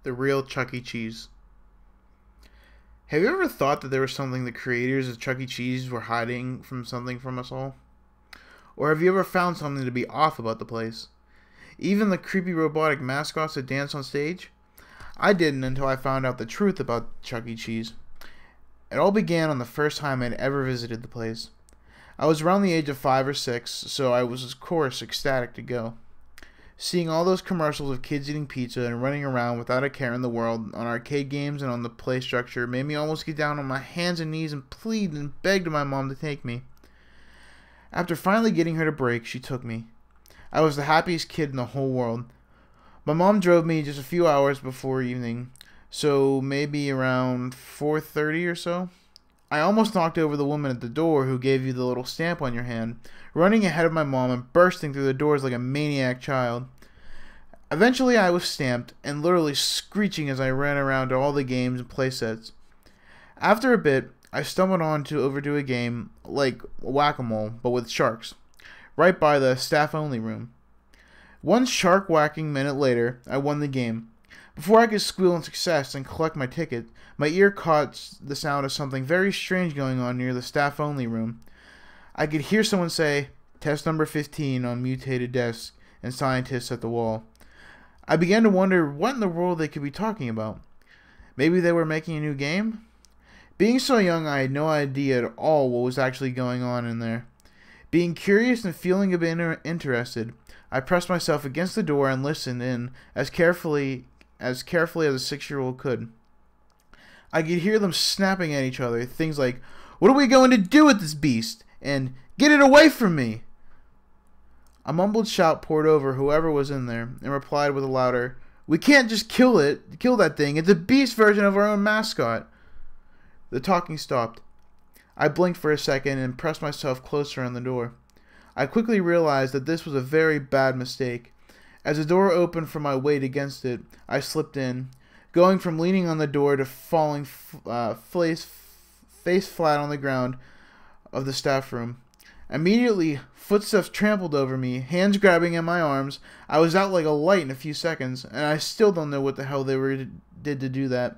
The real Chuck E. Cheese. Have you ever thought that there was something the creators of Chuck E. Cheese were hiding from something from us all? Or have you ever found something to be off about the place? Even the creepy robotic mascots that dance on stage? I didn't until I found out the truth about Chuck E. Cheese. It all began on the first time I'd ever visited the place. I was around the age of 5 or 6, so I was of course ecstatic to go. Seeing all those commercials of kids eating pizza and running around without a care in the world on arcade games and on the play structure made me almost get down on my hands and knees and plead and beg to my mom to take me. After finally getting her to break, she took me. I was the happiest kid in the whole world. My mom drove me just a few hours before evening, so maybe around 4:30 or so. I almost knocked over the woman at the door who gave you the little stamp on your hand, running ahead of my mom and bursting through the doors like a maniac child. Eventually I was stamped and literally screeching as I ran around to all the games and play sets. After a bit, I stumbled on to overdo a game like whack-a-mole, but with sharks, right by the staff-only room. One shark-whacking minute later, I won the game. Before I could squeal in success and collect my ticket, my ear caught the sound of something very strange going on near the staff-only room. I could hear someone say, "Test number 15 on mutated desk and scientists at the wall." I began to wonder what in the world they could be talking about. Maybe they were making a new game? Being so young, I had no idea at all what was actually going on in there. Being curious and feeling a bit interested, I pressed myself against the door and listened in as carefully as a 6-year-old could. I could hear them snapping at each other, things like, "What are we going to do with this beast?" and "Get it away from me!" A mumbled shout poured over whoever was in there, and replied with a louder, "We can't just kill that thing, it's a beast version of our own mascot." The talking stopped. I blinked for a second and pressed myself closer on the door. I quickly realized that this was a very bad mistake. As the door opened from my weight against it, I slipped in, going from leaning on the door to falling face flat on the ground of the staff room. Immediately, footsteps trampled over me, hands grabbing at my arms. I was out like a light in a few seconds, and I still don't know what the hell they did to do that.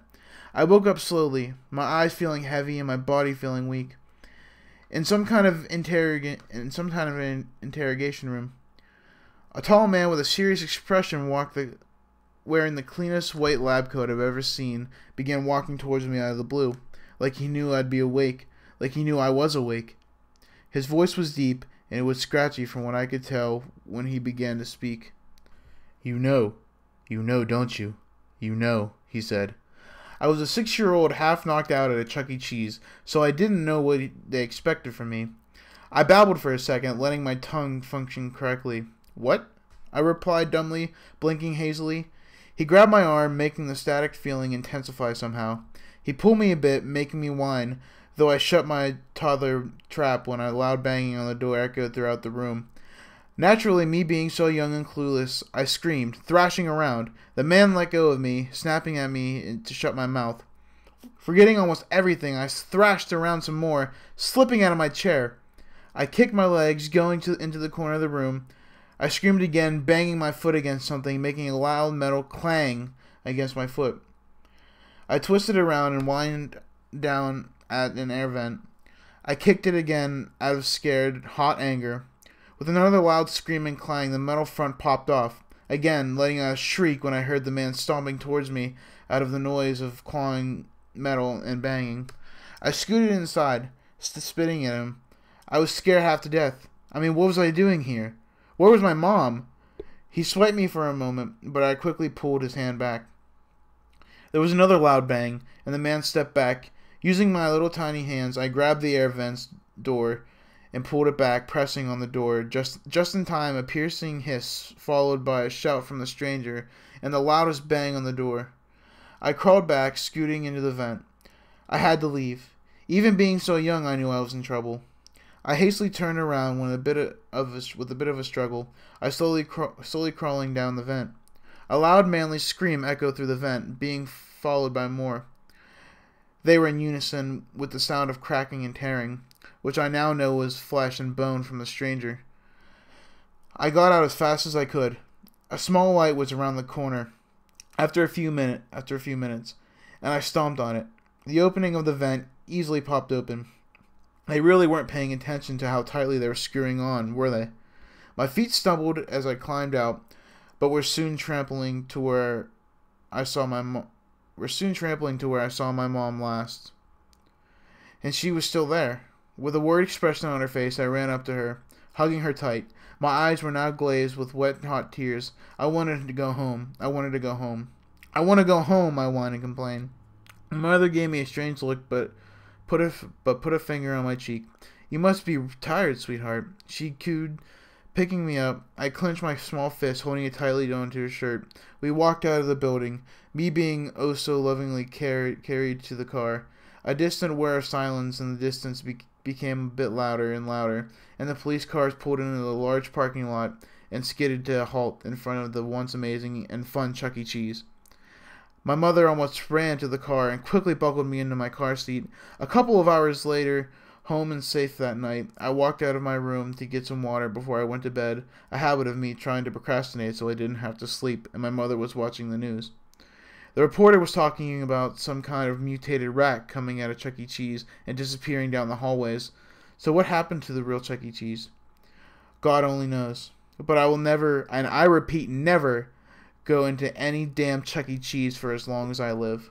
I woke up slowly, my eyes feeling heavy and my body feeling weak. In some kind of an interrogation room. A tall man with a serious expression wearing the cleanest white lab coat I've ever seen, began walking towards me out of the blue, like he knew I'd be awake, like he knew I was awake. His voice was deep, and it was scratchy from what I could tell when he began to speak. You know, don't you? You know," he said. I was a 6-year-old half knocked out at a Chuck E. Cheese, so I didn't know what they expected from me. I babbled for a second, letting my tongue function correctly. "What?" I replied dumbly, blinking hazily. He grabbed my arm, making the static feeling intensify somehow. He pulled me a bit, making me whine, though I shut my toddler trap when a loud banging on the door echoed throughout the room. Naturally, me being so young and clueless, I screamed, thrashing around. The man let go of me, snapping at me to shut my mouth. Forgetting almost everything, I thrashed around some more, slipping out of my chair. I kicked my legs, going into the corner of the room. I screamed again, banging my foot against something, making a loud metal clang against my foot. I twisted around and whined down at an air vent. I kicked it again out of scared, hot anger. With another loud scream and clang, the metal front popped off, again letting out a shriek when I heard the man stomping towards me out of the noise of clawing metal and banging. I scooted inside, spitting at him. I was scared half to death. I mean, what was I doing here? Where was my mom? He swiped me for a moment, but I quickly pulled his hand back. There was another loud bang, and the man stepped back. Using my little tiny hands, I grabbed the air vent's door and pulled it back, pressing on the door. Just in time, a piercing hiss, followed by a shout from the stranger, and the loudest bang on the door. I crawled back, scooting into the vent. I had to leave. Even being so young, I knew I was in trouble. I hastily turned around with a bit of a struggle. I slowly crawling down the vent. A loud manly scream echoed through the vent, being followed by more. They were in unison with the sound of cracking and tearing, which I now know was flesh and bone from the stranger. I got out as fast as I could. A small light was around the corner. After a few minutes, and I stomped on it. The opening of the vent easily popped open. They really weren't paying attention to how tightly they were screwing on, were they? My feet stumbled as I climbed out, but were soon trampling to where I saw my mom last, and she was still there. With a worried expression on her face, I ran up to her, hugging her tight. My eyes were now glazed with wet, hot tears. I wanted to go home. I wanted to go home. I want to go home, I whined and complained. My mother gave me a strange look, but put a finger on my cheek. You must be tired, sweetheart, she cooed, picking me up. I clenched my small fist, holding it tightly onto her shirt. We walked out of the building, me being oh so lovingly carried to the car. A distant whir of silence in the distance became a bit louder and louder, and the police cars pulled into the large parking lot and skidded to a halt in front of the once amazing and fun Chuck E. Cheese. My mother almost ran to the car and quickly buckled me into my car seat. A couple of hours later, home and safe that night, I walked out of my room to get some water before I went to bed, a habit of me trying to procrastinate so I didn't have to sleep, and my mother was watching the news. The reporter was talking about some kind of mutated rat coming out of Chuck E. Cheese and disappearing down the hallways. So what happened to the real Chuck E. Cheese? God only knows. But I will never, and I repeat never, go into any damn Chuck E. Cheese for as long as I live.